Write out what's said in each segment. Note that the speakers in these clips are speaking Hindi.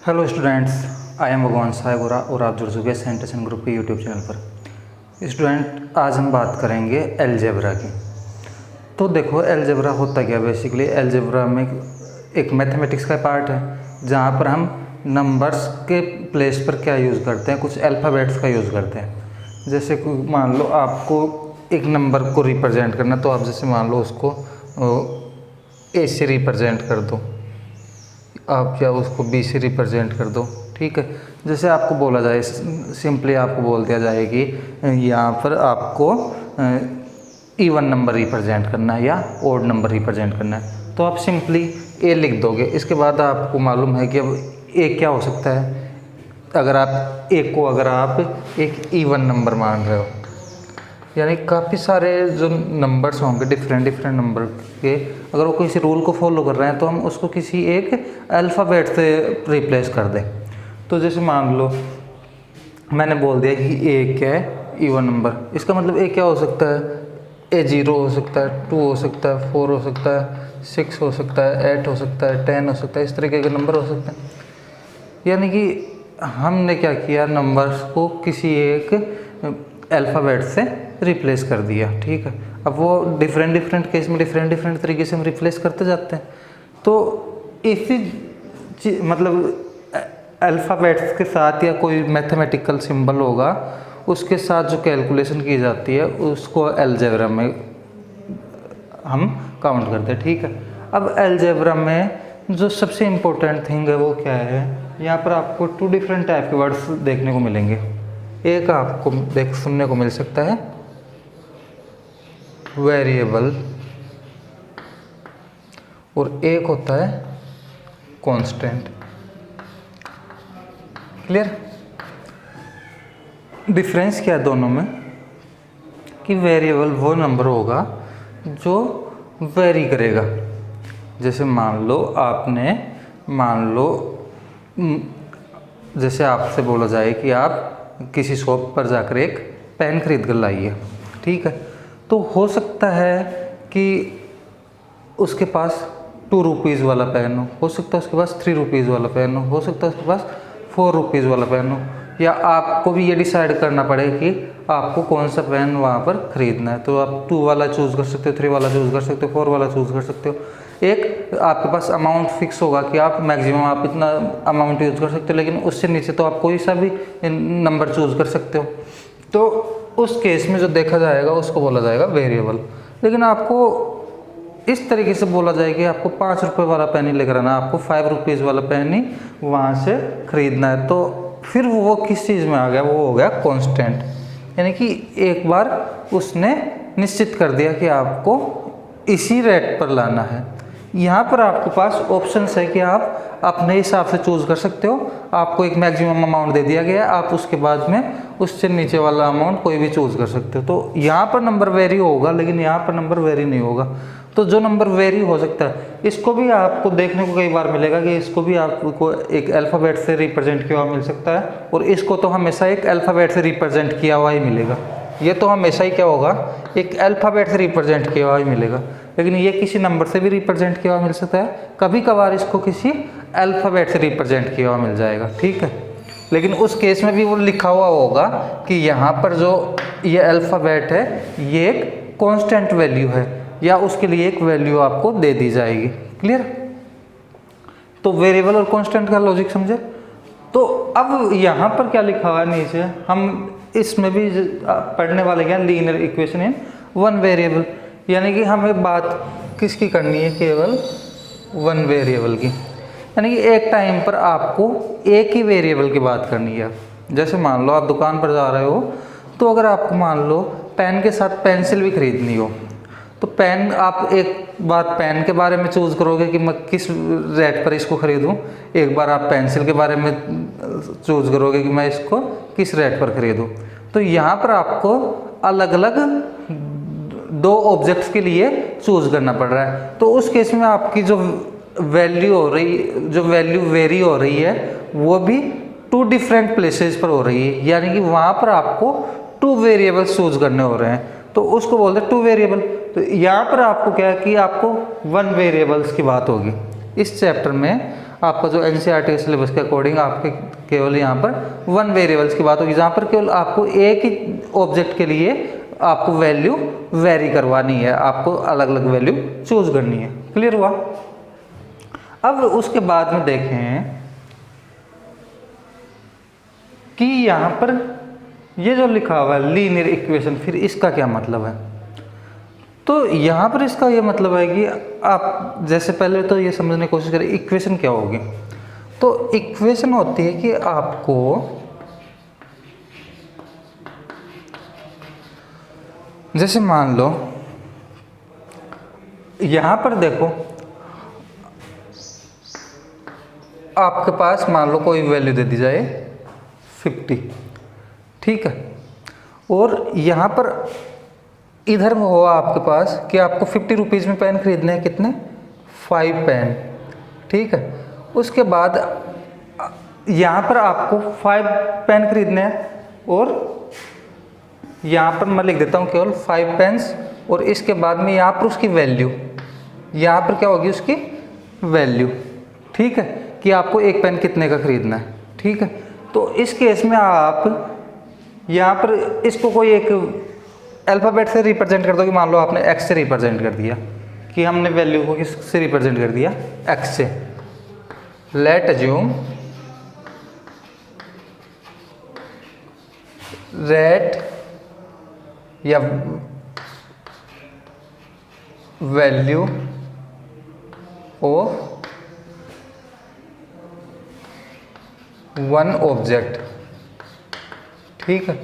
हेलो स्टूडेंट्स, आई एम भगवान साय गोरा और आप जुड़ चुके हैं सेंटेशन ग्रुप के यूट्यूब चैनल पर। स्टूडेंट, आज हम बात करेंगे अलजेब्रा की। तो देखो, अलजेब्रा होता क्या बेसिकली। अलजेब्रा में एक मैथमेटिक्स का पार्ट है जहाँ पर हम नंबर्स के प्लेस पर क्या यूज़ करते हैं, कुछ अल्फ़ाबेट्स का यूज़ करते हैं। जैसे मान लो आपको एक नंबर को रिप्रेजेंट करना, तो आप जैसे मान लो उसको ए से रिप्रेजेंट कर दो, आप क्या उसको बी से रिप्रेजेंट कर दो। ठीक है, जैसे आपको बोला जाए, सिंपली आपको बोल दिया जाए कि यहाँ पर आपको इवन नंबर रिप्रेजेंट करना है या ओड नंबर रिप्रेजेंट करना है, तो आप सिंपली ए लिख दोगे। इसके बाद आपको मालूम है कि अब ए क्या हो सकता है। अगर आप ए को एक इवन नंबर मान रहे हो, यानी काफ़ी सारे जो नंबर्स होंगे डिफरेंट नंबर के, अगर वो किसी रूल को फॉलो कर रहे हैं तो हम उसको किसी एक अल्फ़ाबेट से रिप्लेस कर दें। तो जैसे मान लो मैंने बोल दिया कि ए क्या है, इवन नंबर। इसका मतलब ए क्या हो सकता है, ए 0 हो सकता है, 2 हो सकता है, 4 हो सकता है, 6 हो सकता है, 8 हो सकता है, 10 हो सकता है, इस तरीके के नंबर हो सकते हैं। यानी कि हमने क्या किया, नंबर्स को किसी एक अल्फ़ाबेट से रिप्लेस कर दिया। ठीक है, अब वो डिफरेंट केस में डिफरेंट तरीके से हम रिप्लेस करते जाते हैं। तो इसी मतलब अल्फ़ाबेट्स के साथ या कोई मैथमेटिकल सिंबल होगा, उसके साथ जो कैलकुलेशन की जाती है उसको अलजेब्रा में हम काउंट करते हैं। ठीक है, अब अलजेब्रा में जो सबसे इम्पोर्टेंट थिंग है वो क्या है, यहाँ पर आपको 2 डिफरेंट टाइप के वर्ड्स देखने को मिलेंगे। एक आपको सुनने को मिल सकता है वेरिएबल, और एक होता है कांस्टेंट। क्लियर? डिफरेंस क्या है दोनों में, कि वेरिएबल वो नंबर होगा जो वेरी करेगा। जैसे मान लो जैसे आपसे बोला जाए कि आप किसी शॉप पर जाकर एक पेन खरीद कर लाइए। ठीक है, तो हो सकता है कि उसके पास 2 रुपीज़ वाला पेन हो सकता है उसके पास 3 रुपीज़ वाला पेन हो सकता है उसके पास 4 रुपीज़ वाला पेन हो, या आपको भी ये डिसाइड करना पड़े कि आपको कौन सा पेन वहाँ पर ख़रीदना है। तो आप 2 वाला चूज़ कर सकते हो, 3 वाला चूज़ कर सकते हो, 4 वाला चूज़ कर सकते हो। एक आपके पास अमाउंट फिक्स होगा कि आप मैक्सिमम आप इतना अमाउंट यूज़ कर सकते हो, लेकिन उससे नीचे तो आप कोई सा भी नंबर चूज़ कर सकते हो। तो उस केस में जो देखा जाएगा उसको बोला जाएगा वेरिएबल। लेकिन आपको इस तरीके से बोला जाए कि आपको 5 रुपये वाला पेन ही लेकर आना, आपको 5 रुपीज़ वाला पेन ही वहाँ से ख़रीदना है, तो फिर वो किस चीज़ में आ गया, वो हो गया कांस्टेंट। यानी कि एक बार उसने निश्चित कर दिया कि आपको इसी रेट पर लाना है। यहाँ पर आपके पास ऑप्शंस है कि आप अपने हिसाब से चूज़ कर सकते हो। आपको एक मैक्सिमम अमाउंट दे दिया गया है, आप उसके बाद में उससे नीचे वाला अमाउंट कोई भी चूज़ कर सकते हो। तो यहाँ पर नंबर वेरी होगा, लेकिन यहाँ पर नंबर वेरी नहीं होगा। तो जो नंबर वेरी हो सकता है, इसको भी आपको देखने को कई बार मिलेगा कि इसको भी आपको एक अल्फ़ाबेट से रिप्रेजेंट किया हुआ मिल सकता है, और इसको तो हमेशा एक अल्फ़ाबेट से रिप्रेजेंट किया हुआ ही मिलेगा। ये तो हमेशा ही क्या होगा, एक अल्फ़ाबेट से रिप्रेजेंट किया हुआ ही मिलेगा। लेकिन ये किसी नंबर से भी रिप्रेजेंट किया हुआ मिल सकता है, कभी कभार इसको किसी अल्फ़ाबेट से रिप्रेजेंट किया हुआ मिल जाएगा। ठीक है, लेकिन उस केस में भी वो लिखा हुआ होगा कि यहाँ पर जो ये अल्फ़ाबेट है ये एक कांस्टेंट वैल्यू है, या उसके लिए एक वैल्यू आपको दे दी जाएगी। क्लियर? तो वेरिएबल और कांस्टेंट का लॉजिक समझे। तो अब यहाँ पर क्या लिखा हुआ है नीचे, हम इसमें भी पढ़ने वाले क्या, लीनियर इक्वेशन इन 1 वेरिएबल। यानी कि हमें बात किसकी करनी है, केवल 1 वेरिएबल की। यानी कि एक टाइम पर आपको एक ही वेरिएबल की बात करनी है। जैसे मान लो आप दुकान पर जा रहे हो, तो अगर आपको मान लो पेन के साथ पेंसिल भी खरीदनी हो, तो पेन आप एक बात पेन के बारे में चूज़ करोगे कि मैं किस रेट पर इसको ख़रीदूँ, एक बार आप पेंसिल के बारे में चूज़ करोगे कि मैं इसको किस रेट पर ख़रीदूँ। तो यहाँ पर आपको अलग अलग 2 ऑब्जेक्ट्स के लिए चूज़ करना पड़ रहा है। तो उस केस में आपकी जो वैल्यू वेरी हो रही है, वो भी 2 डिफरेंट प्लेसेस पर हो रही है। यानी कि वहाँ पर आपको 2 वेरिएबल्स चूज़ करने हो रहे हैं, तो उसको बोलते हैं 2 वेरिएबल। तो यहाँ पर आपको क्या है कि आपको 1 वेरिएबल्स की बात होगी। इस चैप्टर में आपका जो एनसीईआरटी सिलेबस के अकॉर्डिंग आपके केवल यहाँ पर 1 वेरिएबल्स की बात होगी, जहाँ पर केवल आपको एक ही ऑब्जेक्ट के लिए आपको वैल्यू वेरी करवानी है, आपको अलग अलग वैल्यू चूज करनी है। क्लियर हुआ? अब उसके बाद में देखें कि यहाँ पर ये जो लिखा हुआ है लीनियर इक्वेशन, फिर इसका क्या मतलब है? तो यहाँ पर इसका ये मतलब है कि आप जैसे पहले तो ये समझने की कोशिश करें इक्वेशन क्या होगी। तो इक्वेशन होती है कि आपको जैसे मान लो यहाँ पर देखो आपके पास मान लो कोई वैल्यू दे दी जाए 50, ठीक है, और यहाँ पर इधर में हुआ आपके पास कि आपको 50 रुपीज़ में पेन खरीदने हैं, कितने? 5 पेन, ठीक है। उसके बाद यहाँ पर आपको 5 पेन खरीदने हैं और यहाँ पर मैं लिख देता हूँ केवल 5 पेन्स, और इसके बाद में यहाँ पर उसकी वैल्यू, यहाँ पर क्या होगी उसकी वैल्यू, ठीक है, कि आपको एक पेन कितने का खरीदना है, ठीक है। तो इस केस में आप यहाँ पर इसको कोई एक अल्फ़ाबेट से रिप्रेजेंट कर दो, कि मान लो आपने x से रिप्रेजेंट कर दिया, कि हमने वैल्यू को किस से रिप्रेजेंट कर दिया? x से। लेट अज्यूम रेट या वैल्यू ऑफ 1 ऑब्जेक्ट, ठीक है,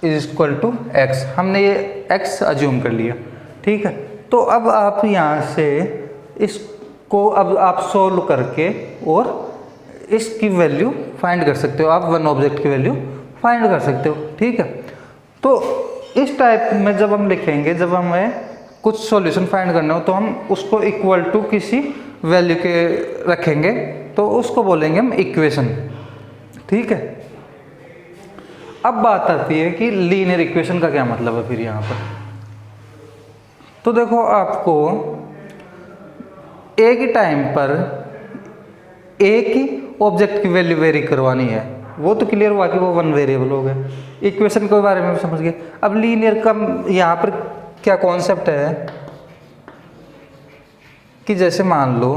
इज इक्वल टू x। हमने ये x अज्यूम कर लिया, ठीक है। तो अब आप यहाँ से इसको अब आप सोल्व करके और इसकी वैल्यू फाइंड कर सकते हो, आप 1 ऑब्जेक्ट की वैल्यू फाइंड कर सकते हो, ठीक है। तो इस टाइप में जब हम लिखेंगे, जब हमें कुछ सॉल्यूशन फाइंड करना हो तो हम उसको इक्वल टू किसी वैल्यू के रखेंगे, तो उसको बोलेंगे हम इक्वेशन, ठीक है। अब बात आती है कि लीनियर इक्वेशन का क्या मतलब है फिर यहाँ पर। तो देखो आपको एक ही टाइम पर एक ही ऑब्जेक्ट की वैल्यू वेरी करवानी है, वो तो क्लियर हुआ कि वो 1 वेरिएबल हो गया, इक्वेशन के बारे में समझ गए। अब लीनियर का यहाँ पर क्या कॉन्सेप्ट है कि जैसे मान लो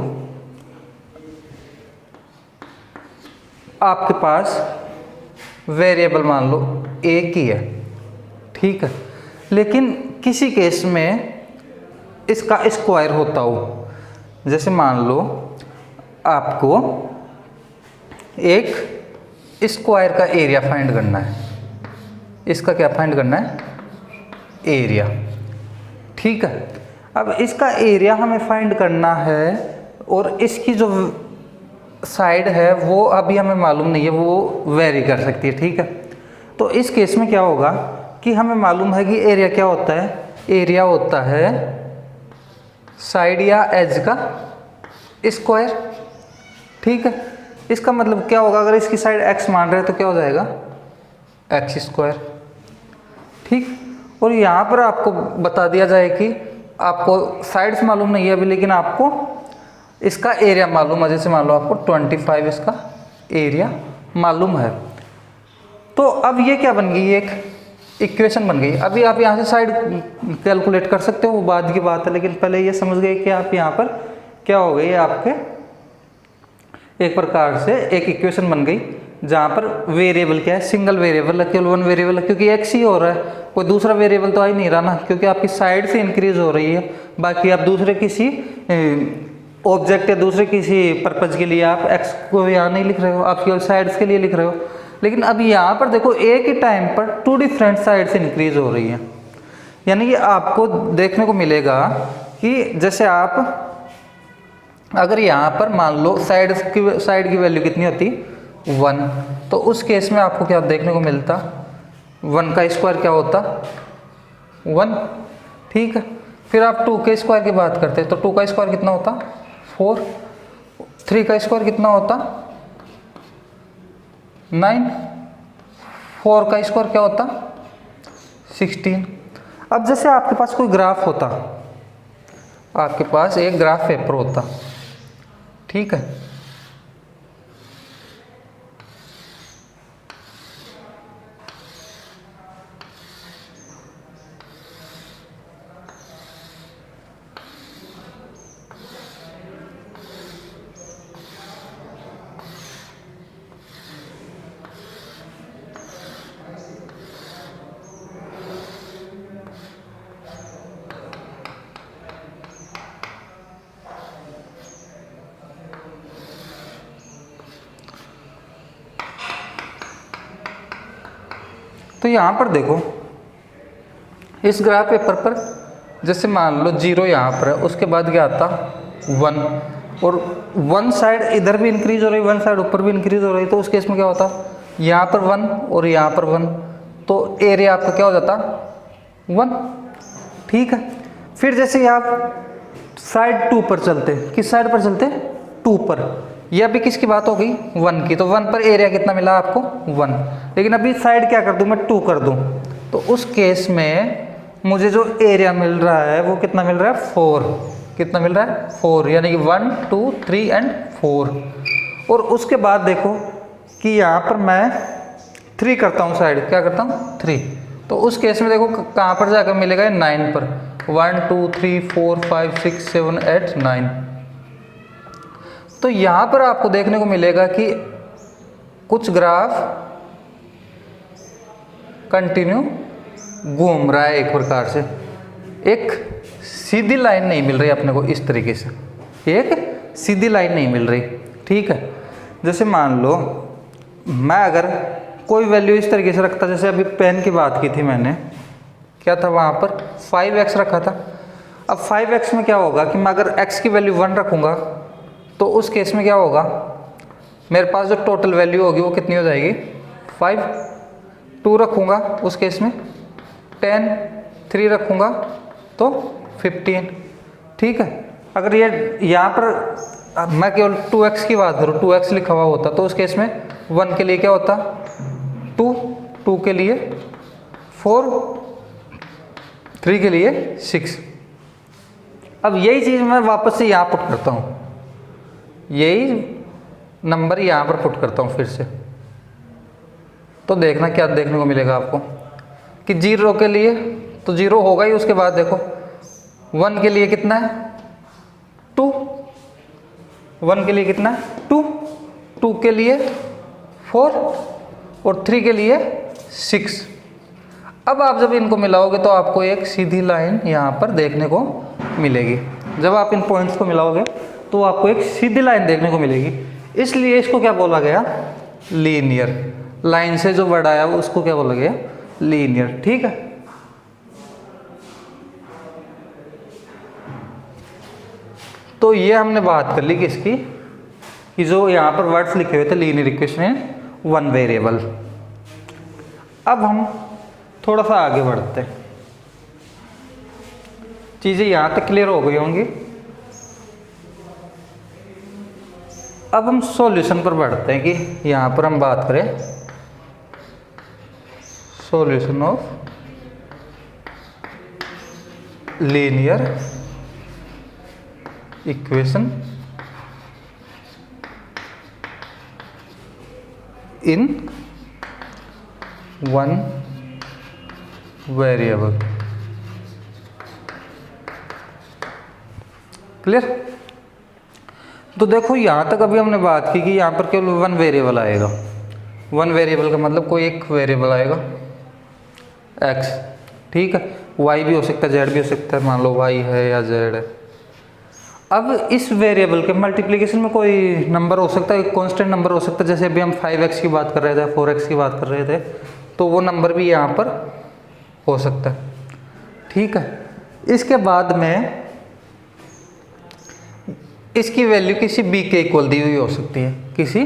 आपके पास वेरिएबल मान लो एक ही है, ठीक है, लेकिन किसी केस में इसका स्क्वायर होता हो। जैसे मान लो आपको एक स्क्वायर का एरिया फाइंड करना है, इसका क्या फाइंड करना है? एरिया, ठीक है। अब इसका एरिया हमें फाइंड करना है और इसकी जो साइड है वो अभी हमें मालूम नहीं है, वो वेरी कर सकती है, ठीक है। तो इस केस में क्या होगा कि हमें मालूम है कि एरिया क्या होता है? एरिया होता है साइड या एज का स्क्वायर, ठीक है। इसका मतलब क्या होगा, अगर इसकी साइड x मान रहे हैं तो क्या हो जाएगा? x स्क्वायर, ठीक। और यहाँ पर आपको बता दिया जाए कि आपको साइड्स मालूम नहीं है अभी, लेकिन आपको इसका एरिया मालूम है। जैसे मान लो आपको 25 इसका एरिया मालूम है, तो अब ये क्या बन गई? एक इक्वेशन बन गई। अभी आप यहाँ से साइड कैलकुलेट कर सकते हो, वो बाद की बात है, लेकिन पहले ये समझ गए कि आप यहाँ पर क्या हो गई, आपके एक प्रकार से एक इक्वेशन बन गई जहाँ पर वेरिएबल क्या है? सिंगल वेरिएबल है, केवल 1 वेरिएबल है, क्योंकि x ही हो रहा है, कोई दूसरा वेरिएबल तो आ ही नहीं रहा ना, क्योंकि आपकी साइड से इंक्रीज हो रही है। बाकी आप दूसरे किसी ऑब्जेक्ट या दूसरे किसी पर्पज के लिए आप x को यहाँ नहीं लिख रहे हो, आप केवल साइड्स के लिए लिख रहे हो। लेकिन अब यहाँ पर देखो एक ही टाइम पर 2 डिफरेंट साइड्स इंक्रीज हो रही है, यानी कि आपको देखने को मिलेगा कि जैसे आप अगर यहाँ पर मान लो साइड की वैल्यू कितनी होती? 1, तो उस केस में आपको क्या देखने को मिलता? 1 का स्क्वायर क्या होता? 1, ठीक है। फिर आप 2 के स्क्वायर की बात करते हैं तो 2 का स्क्वायर कितना होता? 4। 3 का स्क्वायर कितना होता? 9। 4 का स्क्वायर क्या होता? 16। अब जैसे आपके पास कोई ग्राफ होता, आपके पास एक ग्राफ पेपर होता, ठीक है। तो यहाँ पर देखो इस ग्राफ पेपर पर जैसे मान लो 0 यहाँ पर है, उसके बाद क्या आता 1, और 1 साइड इधर भी इंक्रीज हो रही, 1 साइड ऊपर भी इंक्रीज हो रही, तो उस केस में क्या होता यहाँ पर 1 और यहाँ पर 1, तो एरिया आपका क्या हो जाता 1। ठीक है। फिर जैसे आप साइड 2 पर चलते, किस साइड पर चलते 2 पर, यह भी किसकी बात हो गई 1 की, तो 1 पर एरिया कितना मिला आपको 1। लेकिन अभी साइड क्या कर दूं मैं 2 कर दूं, तो उस केस में मुझे जो एरिया मिल रहा है वो कितना मिल रहा है 4। कितना मिल रहा है 4, यानी कि 1 2 3 एंड 4। और उसके बाद देखो कि यहाँ पर मैं 3 करता हूँ, साइड क्या करता हूँ 3, तो उस केस में देखो कहाँ पर जाकर मिलेगा 9 पर, 1 2 3 4 5 6 7 8 9। तो यहाँ पर आपको देखने को मिलेगा कि कुछ ग्राफ कंटिन्यू घूम रहा है, एक प्रकार से एक सीधी लाइन नहीं मिल रही अपने को, इस तरीके से एक सीधी लाइन नहीं मिल रही। ठीक है। जैसे मान लो मैं अगर कोई वैल्यू इस तरीके से रखता, जैसे अभी पेन की बात की थी मैंने, क्या था वहाँ पर 5x रखा था। अब 5x में क्या होगा कि मैं अगर x की वैल्यू 1 रखूँगा तो उस केस में क्या होगा, मेरे पास जो टोटल वैल्यू होगी वो कितनी हो जाएगी 5। 2 रखूँगा उस केस में 10, 3 रखूँगा तो 15। ठीक है। अगर ये यहाँ पर मैं केवल 2x की बात करूँ, 2x लिखा हुआ होता तो उस केस में 1 के लिए क्या होता 2, 2 के लिए 4, 3 के लिए 6। अब यही चीज़ मैं वापस से यहाँ पुट करता हूँ, यही नंबर यहाँ पर पुट करता हूँ फिर से, तो देखना क्या देखने को मिलेगा आपको कि 0 के लिए तो 0 होगा ही, उसके बाद देखो 1 के लिए कितना है 2, 1 के लिए कितना है 2, 2 के लिए 4 और 3 के लिए 6। अब आप जब इनको मिलाओगे तो आपको एक सीधी लाइन यहाँ पर देखने को मिलेगी। जब आप इन पॉइंट्स को मिलाओगे तो आपको एक सीधी लाइन देखने को मिलेगी, इसलिए इसको क्या बोला गया लीनियर। लाइन से जो वर्ड आया वो उसको क्या बोला गया लीनियर। ठीक है। तो ये हमने बात कर ली किसकी, कि जो यहाँ पर वर्ड्स लिखे हुए थे लीनियर इक्वेशन इन 1 वेरिएबल। अब हम थोड़ा सा आगे बढ़ते हैं, चीज़ें यहाँ तक क्लियर हो गई होंगी। अब हम सॉल्यूशन पर बढ़ते हैं कि यहाँ पर हम बात करें solution of linear equation in 1 variable. Clear. तो देखो यहाँ तक अभी हमने बात की कि यहाँ पर केवल 1 वेरिएबल आएगा। 1 वेरिएबल का मतलब कोई एक वेरिएबल आएगा x। ठीक है। y भी हो सकता है, z भी हो सकता है, मान लो y है या z है। अब इस वेरिएबल के मल्टीप्लिकेशन में कोई नंबर हो सकता है, कांस्टेंट नंबर हो सकता है। जैसे अभी हम 5x की बात कर रहे थे, 4x की बात कर रहे थे, तो वो नंबर भी यहाँ पर हो सकता है। ठीक है। इसके बाद में इसकी वैल्यू किसी b के इक्वल दी हुई हो सकती है, किसी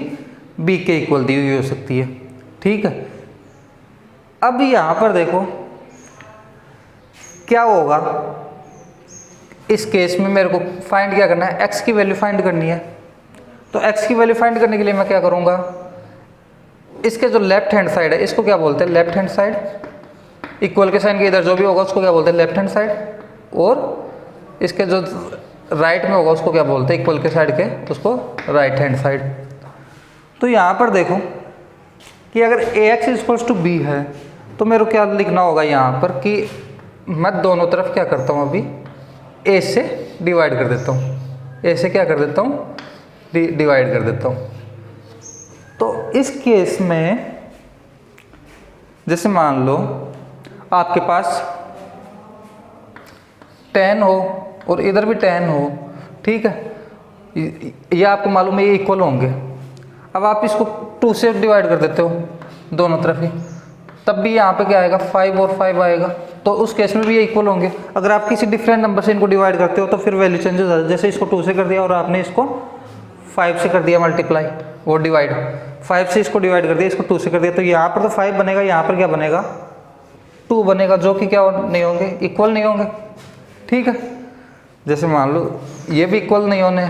b के इक्वल दी हुई हो सकती है। ठीक है। अब यहाँ पर देखो क्या होगा, इस केस में मेरे को फाइंड क्या करना है, x की वैल्यू फाइंड करनी है। तो x की वैल्यू फाइंड करने के लिए मैं क्या करूँगा, इसके जो लेफ्ट हैंड साइड है इसको क्या बोलते हैं लेफ्ट हैंड साइड, इक्वल के साइन के इधर जो भी होगा उसको क्या बोलते हैं लेफ्ट हैंड साइड, और इसके जो राइट में होगा उसको क्या बोलते हैं, इक्वल के साइड के, उसको राइट हैंड साइड। तो यहाँ पर देखो कि अगर ax इक्वल्स टू बी है तो मेरे को क्या लिखना होगा यहाँ पर कि मैं दोनों तरफ क्या करता हूँ, अभी a से डिवाइड कर देता हूँ, a से क्या कर देता हूँ, डिवाइड कर देता हूँ। तो इस केस में जैसे मान लो आपके पास 10 हो और इधर भी 10 हो, ठीक है, ये आपको मालूम है ये इक्वल होंगे। अब आप इसको 2 से डिवाइड कर देते हो दोनों तरफ ही, तब भी यहाँ पे क्या आएगा, 5 और 5 आएगा, तो उस केस में भी ये इक्वल होंगे। अगर आप किसी डिफरेंट नंबर से इनको डिवाइड करते हो तो फिर वैल्यू चेंज हो जाती है। जैसे इसको 2 से कर दिया और आपने इसको 5 से कर दिया मल्टीप्लाई, वो डिवाइड, 5 से इसको डिवाइड कर दिया, इसको 2 से कर दिया, तो यहाँ पर तो 5 बनेगा, यहाँ पर क्या बनेगा, 2 बनेगा, जो कि क्या नहीं होंगे, इक्वल नहीं होंगे, ठीक है। जैसे मान लो ये भी इक्वल नहीं होने,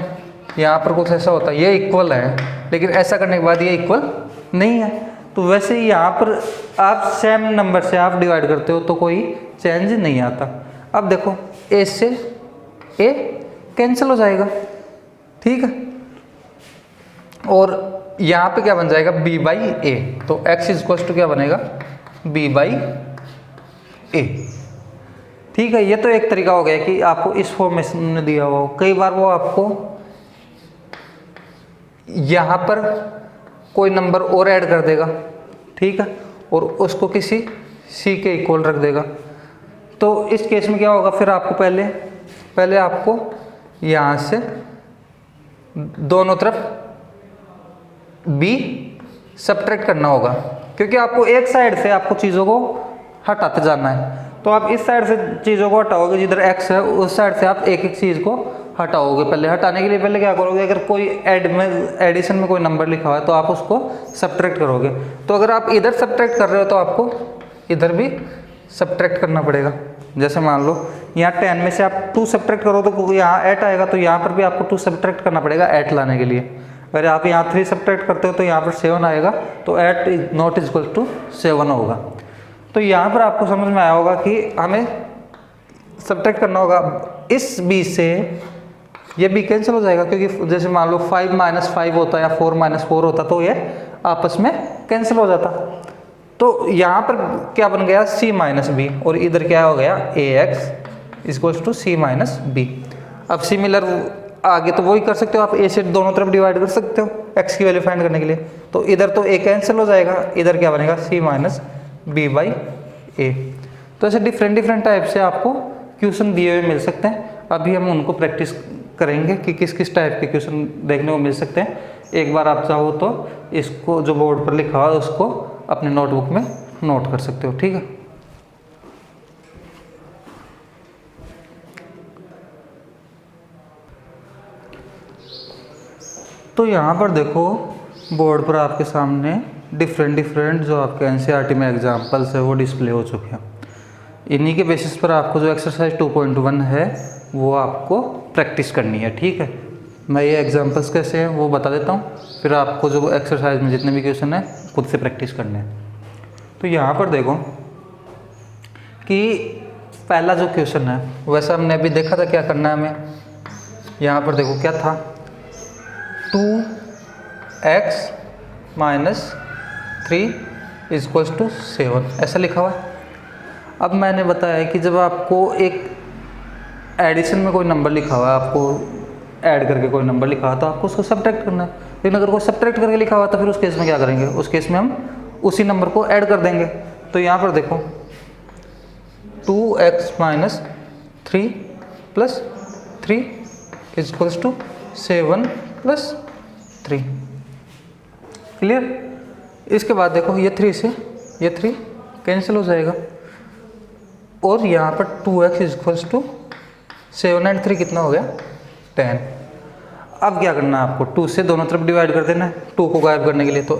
यहाँ पर कुछ ऐसा होता है ये इक्वल है, लेकिन ऐसा करने के बाद ये इक्वल नहीं है। तो वैसे ही यहाँ पर आप सेम नंबर से आप डिवाइड करते हो तो कोई चेंज नहीं आता। अब देखो a से a कैंसिल हो जाएगा, ठीक है, और यहाँ पे क्या बन जाएगा, b बाई ए, तो x इक्वल्स टू क्या बनेगा, b बाई ए, ठीक है। ये तो एक तरीका हो गया कि आपको इस फॉर्मेशन में दिया हुआ हो। कई बार वो आपको यहाँ पर कोई नंबर और ऐड कर देगा, ठीक है, और उसको किसी c के इक्वल रख देगा। तो इस केस में क्या होगा, फिर आपको पहले आपको यहाँ से दोनों तरफ b सब्ट्रैक्ट करना होगा, क्योंकि आपको एक साइड से आपको चीज़ों को हटाते जाना है। तो आप इस साइड से चीज़ों को हटाओगे, जिधर x है उस साइड से आप एक एक चीज़ को हटाओगे। पहले हटाने के लिए पहले क्या करोगे, अगर कोई एडिशन में कोई नंबर लिखा हुआ है तो आप उसको सब्ट्रैक्ट करोगे। तो अगर आप इधर सब्ट्रैक्ट कर रहे हो तो आपको इधर भी सब्ट्रैक्ट करना पड़ेगा। जैसे मान लो यहाँ 10 में से आप 2 सब्ट्रैक्ट करो तो यहाँ 8 आएगा, तो यहाँ पर भी आपको 2 सब्ट्रैक्ट करना पड़ेगा 8 लाने के लिए। अगर आप यहाँ 3 सब्ट्रैक्ट करते हो तो यहाँ पर 7 आएगा, तो 8 इज नॉट इक्वल टू 7 होगा। तो यहाँ पर आपको समझ में आया होगा कि हमें सब्ट्रैक्ट करना होगा। इस b से ये b कैंसिल हो जाएगा, क्योंकि जैसे मान लो 5 माइनस 5 होता या 4 माइनस 4 होता तो ये आपस में कैंसिल हो जाता। तो यहाँ पर क्या बन गया, c माइनस बी, और इधर क्या हो गया, ax equals to c minus b. अब सिमिलर आगे तो वही कर सकते हो आप, a से दोनों तरफ डिवाइड कर सकते हो x की वैल्यू फाइंड करने के लिए। तो इधर तो a कैंसिल हो जाएगा, इधर क्या बनेगा, c माइनस बी बाई ए। तो ऐसे डिफरेंट टाइप से आपको क्वेश्चन दिए हुए मिल सकते हैं। अभी हम उनको प्रैक्टिस करेंगे कि किस किस टाइप के क्वेश्चन देखने को मिल सकते हैं। एक बार आप चाहो तो इसको जो बोर्ड पर लिखा हुआ है उसको अपने नोटबुक में नोट कर सकते हो, ठीक है। तो यहाँ पर देखो बोर्ड पर आपके सामने डिफरेंट जो आपके एनसीईआरटी में एग्जाम्पल्स है वो डिस्प्ले हो चुके हैं। इन्हीं के बेसिस पर आपको जो एक्सरसाइज 2.1 है वो आपको प्रैक्टिस करनी है, ठीक है। मैं ये एग्जाम्पल्स कैसे हैं वो बता देता हूँ, फिर आपको जो एक्सरसाइज में जितने भी क्वेश्चन हैं खुद से प्रैक्टिस करने हैं। तो यहाँ पर देखो कि पहला जो क्वेश्चन है वैसा हमने अभी देखा था क्या करना है हमें। यहाँ पर देखो क्या था, 2x माइनस 3 इक्वल्स टू 7 ऐसा लिखा हुआ है। अब मैंने बताया कि जब आपको एक एडिशन में कोई नंबर लिखा हुआ है, आपको ऐड करके कोई नंबर लिखा हुआ तो आपको उसको सब्ट्रैक्ट करना है। लेकिन अगर कोई सब्ट्रैक्ट करके लिखा हुआ तो फिर उस केस में क्या करेंगे, उस केस में हम उसी नंबर को ऐड कर देंगे। तो यहाँ पर देखो 2x minus 3 plus 3 equals to 7 plus 3, clear. इसके बाद देखो ये 3 से ये 3 कैंसिल हो जाएगा, और यहाँ पर 2x इक्वल्स टू 7 एंड 3 कितना हो गया, 10। अब क्या करना है आपको, 2 से दोनों तरफ डिवाइड कर देना है 2 को गायब करने के लिए। तो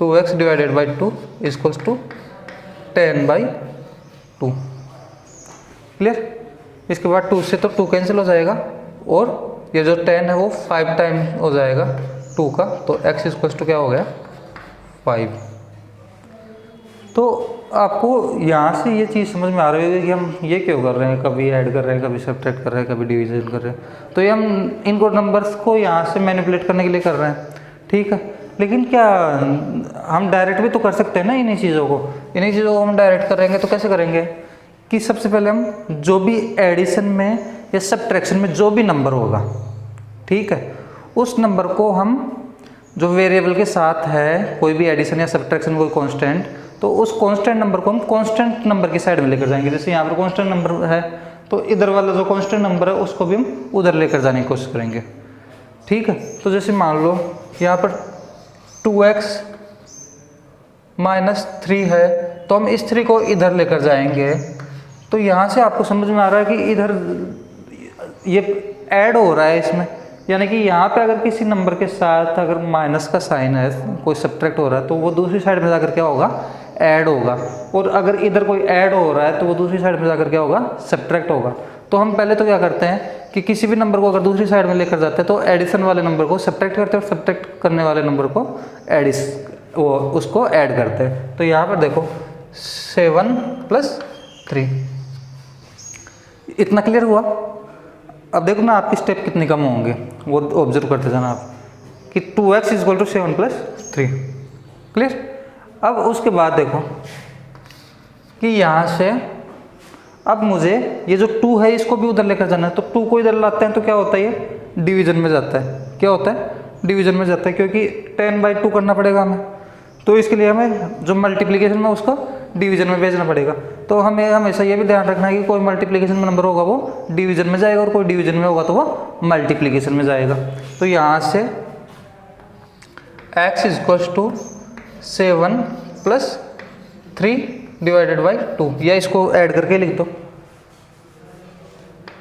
2x divided by 2 equals to 10 by 2, clear. इसके बाद 2 से तो 2 कैंसिल हो जाएगा, और ये जो 10 है वो 5 टाइम हो जाएगा 2 का, तो x इक्वल्स टू क्या हो गया, 5। तो आपको यहाँ से ये चीज़ समझ में आ रही होगी कि हम ये क्यों कर रहे हैं, कभी ऐड कर रहे हैं, कभी सब्ट्रैक्ट कर रहे हैं, कभी डिवीजन कर रहे हैं। तो ये हम इनको नंबर्स को यहाँ से मैनिपुलेट करने के लिए कर रहे हैं, ठीक है। लेकिन क्या हम डायरेक्ट भी तो कर सकते हैं ना इन्हीं चीज़ों को। इन्हीं चीज़ों को हम डायरेक्ट करेंगे तो कैसे करेंगे कि सबसे पहले हम जो भी एडिशन में या सब्ट्रैक्शन में जो भी नंबर होगा, ठीक है, उस नंबर को हम जो वेरिएबल के साथ है, कोई भी एडिशन या सब्ट्रैक्शन कोई कांस्टेंट, तो उस कांस्टेंट नंबर को हम कांस्टेंट नंबर की साइड में लेकर जाएंगे। जैसे यहाँ पर कांस्टेंट नंबर है तो इधर वाला जो कांस्टेंट नंबर है उसको भी हम उधर लेकर जाने की कोशिश करेंगे, ठीक है। तो जैसे मान लो यहाँ पर 2x - 3 है, तो हम इस 3 को इधर लेकर जाएंगे। तो यहाँ से आपको समझ में आ रहा है कि इधर ये ऐड हो रहा है इसमें, यानी कि यहाँ पे अगर किसी नंबर के साथ अगर माइनस का साइन है, कोई सब्ट्रैक्ट हो रहा है, तो वो दूसरी साइड में जाकर क्या होगा, ऐड होगा। और अगर इधर कोई ऐड हो रहा है तो वो दूसरी साइड में जाकर क्या होगा, सब्ट्रैक्ट होगा। तो हम पहले तो क्या करते हैं कि किसी भी नंबर को अगर दूसरी साइड में लेकर जाते हैं तो एडिशन वाले नंबर को सब्ट्रैक्ट करते हैं और सब्ट्रैक्ट करने वाले नंबर को उसको ऐड करते हैं। तो यहाँ पर देखो 7 + 3, इतना क्लियर हुआ। अब देखो ना आपकी स्टेप कितने कम होंगे, वो ऑब्जर्व करते जाना आप कि 2x = 7 + 3, क्लियर। अब उसके बाद देखो कि यहाँ से अब मुझे ये जो 2 है इसको भी उधर लेकर जाना है। तो 2 को इधर लाते हैं तो क्या होता है, ये डिवीजन में जाता है। क्या होता है, डिवीजन में जाता है, क्योंकि 10/2 करना पड़ेगा हमें। तो इसके लिए हमें जो मल्टीप्लिकेशन में उसको डिवीजन में भेजना पड़ेगा। तो हमें हमेशा ये भी ध्यान रखना है कि कोई मल्टीप्लिकेशन में नंबर होगा वो डिवीजन में जाएगा और कोई डिवीजन में होगा तो वो मल्टीप्लिकेशन में जाएगा। तो यहाँ से x = 7 + 3 / 2, या इसको ऐड करके लिख दो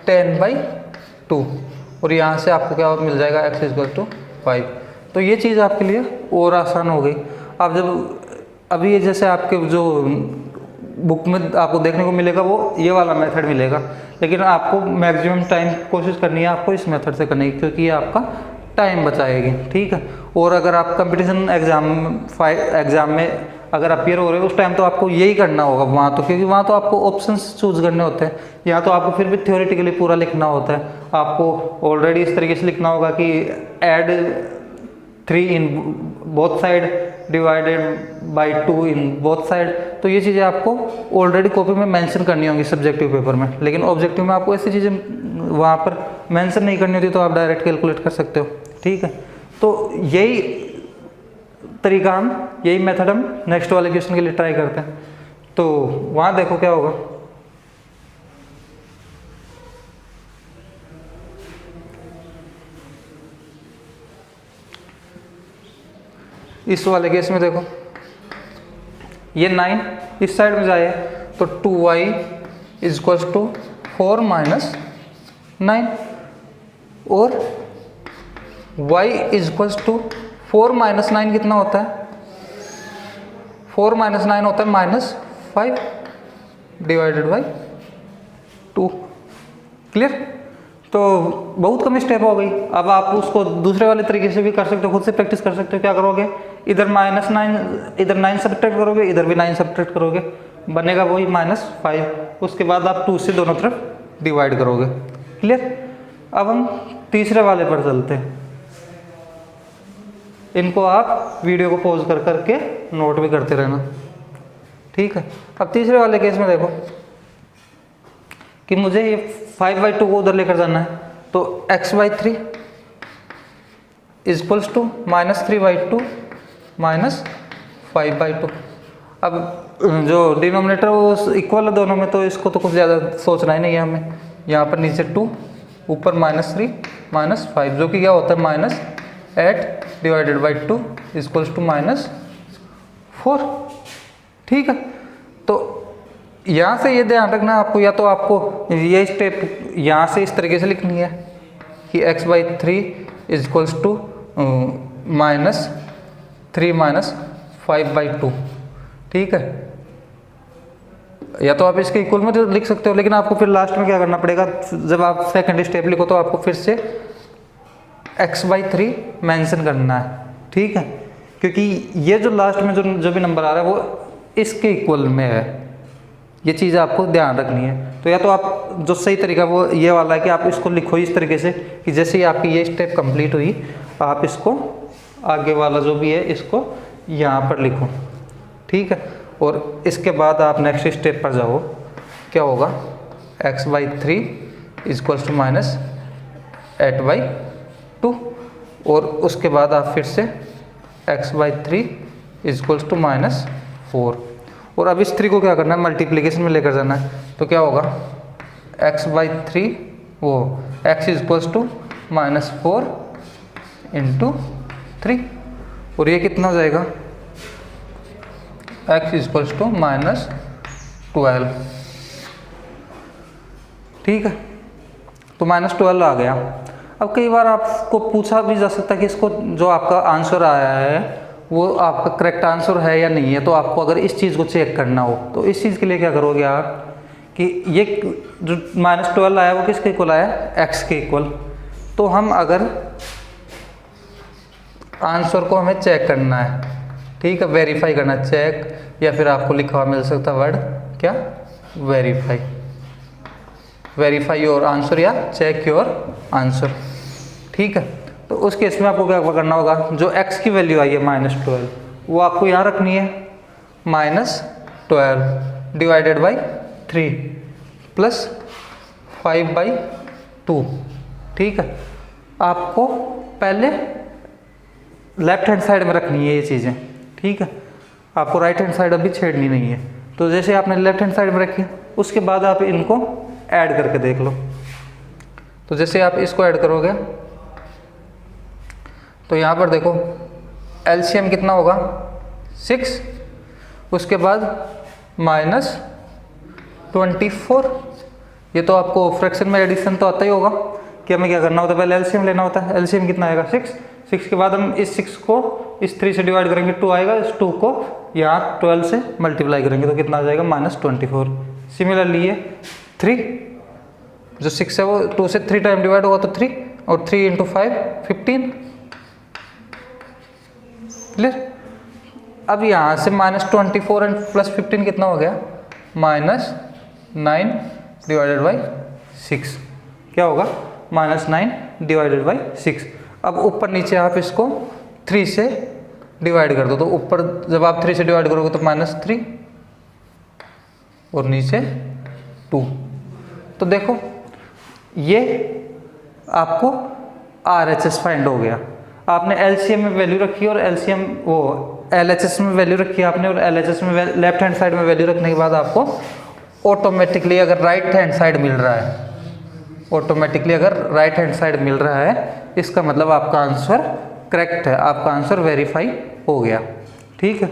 10/2, और यहाँ से आपको क्या मिल जाएगा, x = 5। तो ये चीज़ आपके लिए और आसान हो गई। आप जब अभी ये जैसे आपके जो बुक में आपको देखने को मिलेगा वो ये वाला मेथड मिलेगा, लेकिन आपको मैक्सिमम टाइम कोशिश करनी है आपको इस मेथड से करने की, क्योंकि ये आपका टाइम बचाएगी, ठीक है। और अगर आप कंपटीशन एग्ज़ाम में अगर अपियर हो रहे हो उस टाइम तो आपको यही करना होगा वहाँ तो, क्योंकि वहाँ तो आपको ऑप्शंस चूज़ करने होते हैं। यहाँ तो आपको फिर भी थ्योरेटिकली पूरा लिखना होता है। आपको ऑलरेडी इस तरीके से लिखना होगा कि add 3 in both side / 2 in both side. तो ये चीज़ें आपको ऑलरेडी कॉपी में मेंशन करनी होंगी सब्जेक्टिव पेपर में, लेकिन ऑब्जेक्टिव में आपको ऐसी चीज़ें वहाँ पर मेंशन नहीं करनी होती, तो आप डायरेक्ट कैलकुलेट कर सकते हो, ठीक है। तो यही तरीका यही मेथड हम नेक्स्ट वाले क्वेश्चन के लिए ट्राई करते हैं। तो वहाँ देखो क्या होगा, इस वाले केस में देखो ये 9 इस साइड में जाए तो 2y = 4 - 9, और y = 4 - 9 कितना होता है, 4 - 9 होता है -5 / 2, क्लियर। तो बहुत कम स्टेप हो गई। अब आप उसको दूसरे वाले तरीके से भी कर सकते हो, खुद से प्रैक्टिस कर सकते हो। क्या करोगे, इधर -9 इधर 9 सब्ट्रैक्ट करोगे, इधर भी 9 सब्ट्रैक्ट करोगे, बनेगा वही -5। उसके बाद आप 2 से दोनों तरफ डिवाइड करोगे, क्लियर। अब हम तीसरे वाले पर चलते हैं। इनको आप वीडियो को पॉज कर करके नोट भी करते रहना, ठीक है। अब तीसरे वाले केस में देखो कि मुझे ये 5/2 को उधर लेकर जाना है, तो x/3 = -3/2 - 5/2। अब जो डिनोमिनेटर वो इक्वल है दोनों में, तो इसको तो कुछ ज़्यादा सोचना ही नहीं है हमें। यहाँ पर नीचे 2, ऊपर -3 - 5, जो कि क्या होता है -8 / 2 = -4, ठीक है। तो यहाँ से ये ध्यान रखना है आपको, या तो आपको ये स्टेप यहाँ से इस तरीके से लिखनी है कि x/3 = -3 - 5/2, ठीक है। या तो आप इसके इक्वल में तो लिख सकते हो, लेकिन आपको फिर लास्ट में क्या करना पड़ेगा, जब आप सेकंड स्टेप लिखो तो आपको फिर से x/3 मेंशन करना है, ठीक है। क्योंकि ये जो लास्ट में जो भी नंबर आ रहा है वो इसके इक्वल में है। ये चीज़ आपको ध्यान रखनी है। तो या तो आप जो सही तरीका वो ये वाला है कि आप इसको लिखो इस तरीके से कि जैसे ही आपकी ये स्टेप कंप्लीट हुई आप इसको आगे वाला जो भी है इसको यहाँ पर लिखो, ठीक है। और इसके बाद आप नेक्स्ट स्टेप पर जाओ, क्या होगा, x/3 इक्वल्स टू -8/2, और उसके बाद आप फिर से x/3 इक्वल्स टू -4, और अब इस 3 को क्या करना है, मल्टीप्लिकेशन में लेकर जाना है। तो क्या होगा, x/3 वो x इक्वल्स टू -4 × 3, और ये कितना हो जाएगा, x इक्वल्स टू -12, ठीक है। तो -12 आ गया। अब कई बार आपको पूछा भी जा सकता है कि इसको जो आपका आंसर आया है वो आपका करेक्ट आंसर है या नहीं है। तो आपको अगर इस चीज़ को चेक करना हो तो इस चीज़ के लिए क्या करोगे आप कि ये जो -12 आया वो किसके इक्वल आया, x के इक्वल। तो हम अगर आंसर को हमें चेक करना है, ठीक है, वेरीफाई करना, चेक, या फिर आपको लिखा हुआ मिल सकता वर्ड क्या, वेरीफाई, वेरीफाई योर आंसर या चेक योर आंसर, ठीक है। तो उस केस में आपको क्या करना होगा, जो x की वैल्यू आई है -12 वो आपको यहाँ रखनी है, -12 डिवाइडेड बाई 3 प्लस 5/2, ठीक है। आपको पहले लेफ्ट हैंड साइड में रखनी है ये चीज़ें, ठीक है। आपको राइट हैंड साइड अभी छेड़नी नहीं है। तो जैसे आपने लेफ्ट हैंड साइड में रखी उसके बाद आप इनको ऐड करके देख लो। तो जैसे आप इसको ऐड करोगे तो यहाँ पर देखो एलसीएम कितना होगा, 6, उसके बाद -24। ये तो आपको फ्रैक्शन में एडिशन तो आता ही होगा कि हमें क्या करना होता है, पहले एलसीएम लेना होता है। एलसीएम कितना आएगा, 6 के बाद हम इस 6 को इस 3 से डिवाइड करेंगे, 2 आएगा, इस 2 को यहाँ 12 से मल्टीप्लाई करेंगे तो कितना आ जाएगा, -24। सिमिलरली ये 3, जो 6 है वो 2 से 3 टाइम डिवाइड होगा तो 3, और 3 × 5 15, क्लियर। अब यहाँ से -24 एंड +15 कितना हो गया, -9 डिवाइडेड बाई 6, क्या होगा, -9 डिवाइडेड बाई 6। अब ऊपर नीचे आप इसको 3 से डिवाइड कर दो, तो ऊपर जब आप 3 से डिवाइड करोगे तो -3 और नीचे 2। तो देखो ये आपको RHS फाइंड हो गया। आपने LCM में वैल्यू रखी और LCM वो LHS में वैल्यू रखी आपने, और LHS में लेफ्ट हैंड साइड में वैल्यू रखने के बाद आपको ऑटोमेटिकली अगर राइट हैंड साइड मिल रहा है, ऑटोमेटिकली अगर राइट हैंड साइड मिल रहा है इसका मतलब आपका आंसर करेक्ट है, आपका आंसर वेरीफाई हो गया, ठीक है।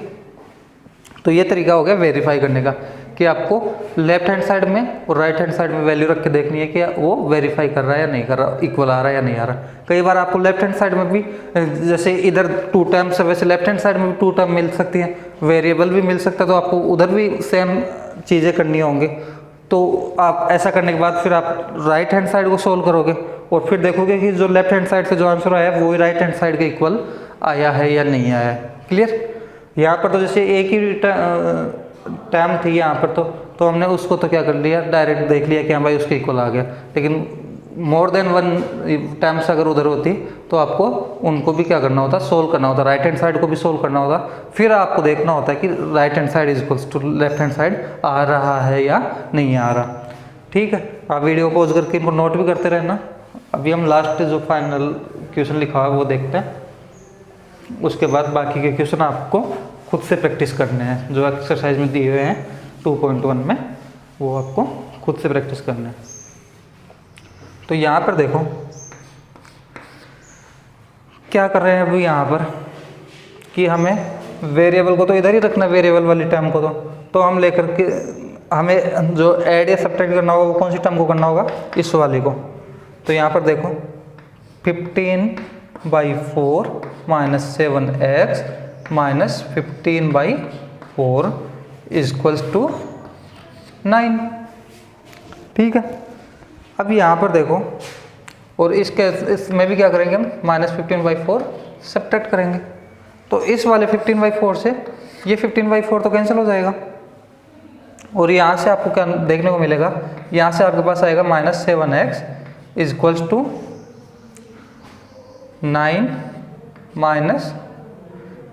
तो ये तरीका हो गया वेरीफाई करने का कि आपको लेफ्ट हैंड साइड में और राइट हैंड साइड में वैल्यू रख के देखनी है कि वो वेरीफाई कर रहा है या नहीं कर रहा, इक्वल आ रहा है या नहीं आ रहा। कई बार आपको लेफ्ट हैंड साइड में भी जैसे इधर 2 टर्म्स है वैसे लेफ्ट हैंड साइड में भी 2 टर्म मिल सकती हैं, वेरिएबल भी मिल सकता है, तो आपको उधर भी सेम चीज़ें करनी होंगी। तो आप ऐसा करने के बाद फिर आप राइट हैंड साइड को सोल्व करोगे और फिर देखोगे कि जो लेफ्ट हैंड साइड से जो आंसर आया है वो राइट हैंड साइड के इक्वल आया है या नहीं आया है, क्लियर। यहाँ पर तो जैसे एक ही टर्म थी यहाँ पर तो हमने उसको तो क्या कर लिया, डायरेक्ट देख लिया कि हाँ भाई उसके इक्वल आ गया। लेकिन मोर देन 1 टर्म्स अगर उधर होती तो आपको उनको भी क्या करना होता, सोल्व करना होता, राइट हैंड साइड को भी सोल्व करना होता। फिर आपको देखना होता है कि right hand side is equals to left hand side आ रहा है या नहीं आ रहा, ठीक है। आप वीडियो पॉज करके इनको नोट भी करते रहना। अभी हम लास्ट जो फाइनल क्वेश्चन लिखा हुआ है वो देखते हैं, उसके बाद बाकी के क्वेश्चन आपको खुद से प्रैक्टिस करने हैं। जो एक्सरसाइज में दिए हुए हैं 2.1 में वो आपको खुद से प्रैक्टिस करना है। तो यहाँ पर देखो क्या कर रहे हैं अभी यहाँ पर कि हमें वेरिएबल को तो इधर ही रखना है, वेरिएबल वाली टर्म को तो हम लेकर के हमें जो ऐड या सब्ट्रैक्ट करना होगा वो कौन सी टर्म को करना होगा, इस वाली को। तो यहाँ पर देखो 15/4 -7x -15/4 इक्वल्स टू 9, ठीक है। अब यहाँ पर देखो और इसमें भी क्या करेंगे हम, -15/4 सब्ट्रैक्ट करेंगे। तो इस वाले 15/4 से ये 15/4 तो कैंसिल हो जाएगा, और यहाँ से आपको क्या देखने को मिलेगा, यहाँ से आपके पास आएगा -7x is equals to 9 minus,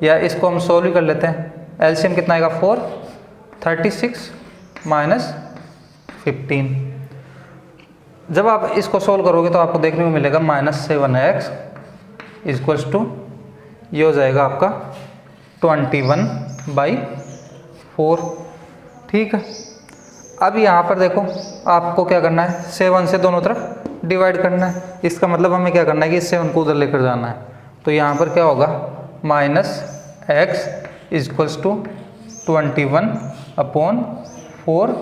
या इसको हम सोल्व कर लेते हैं, एलसीएम कितना आएगा 4, 36 माइनस 15। जब आप इसको सोल्व करोगे तो आपको देखने को मिलेगा -7x इज इक्वल्स टू, ये हो जाएगा आपका 21/4। ठीक है, अब यहाँ पर देखो आपको क्या करना है, 7 से दोनों तरफ डिवाइड करना है। इसका मतलब हमें क्या करना है कि इस 7 को उधर लेकर जाना है। तो यहाँ पर क्या होगा, -x is equals to 21/4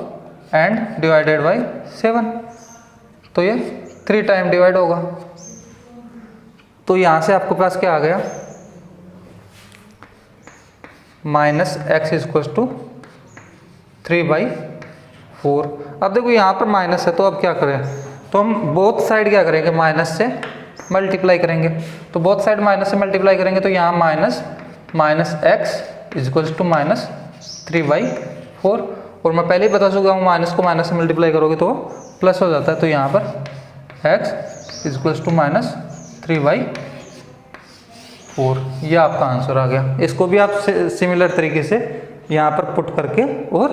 and divided by 7, तो ये 3 टाइम डिवाइड होगा। तो यहाँ से आपके पास क्या आ गया, -x इज इक्वल्स टू 3/4। अब देखो यहाँ पर माइनस है, तो अब क्या करें, तो हम बोथ साइड क्या करेंगे, माइनस से मल्टीप्लाई करेंगे। तो बोथ साइड माइनस से मल्टीप्लाई करेंगे, तो यहाँ -x इज इक्वल्स टू -3/4, और मैं पहले ही बता चुका हूँ माइनस को माइनस से मल्टीप्लाई करोगे तो प्लस हो जाता है। तो यहाँ पर x इज इक्वल्स टू -3/4, ये आपका आंसर आ गया। इसको भी आप सिमिलर तरीके से यहाँ पर पुट करके और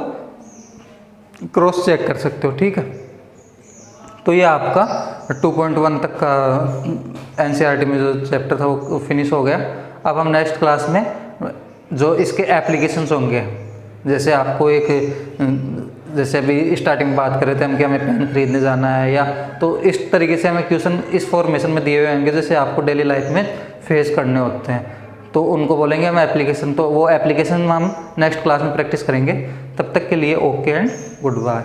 क्रॉस चेक कर सकते हो। ठीक है, तो ये आपका 2.1 तक का एनसीईआरटी में जो चैप्टर था वो फिनिश हो गया। अब हम नेक्स्ट क्लास में जो इसके एप्लीकेशंस होंगे, जैसे आपको जैसे अभी स्टार्टिंग में बात कर रहे थे हम कि हमें पेन खरीदने जाना है, या तो इस तरीके से हमें क्वेश्चन इस फॉर्मेशन में दिए हुए होंगे जैसे आपको डेली लाइफ में फेस करने होते हैं, तो उनको बोलेंगे हम एप्लीकेशन। तो वो एप्लीकेशन हम नेक्स्ट क्लास में प्रैक्टिस करेंगे। तब तक के लिए ओके एंड गुड बाय।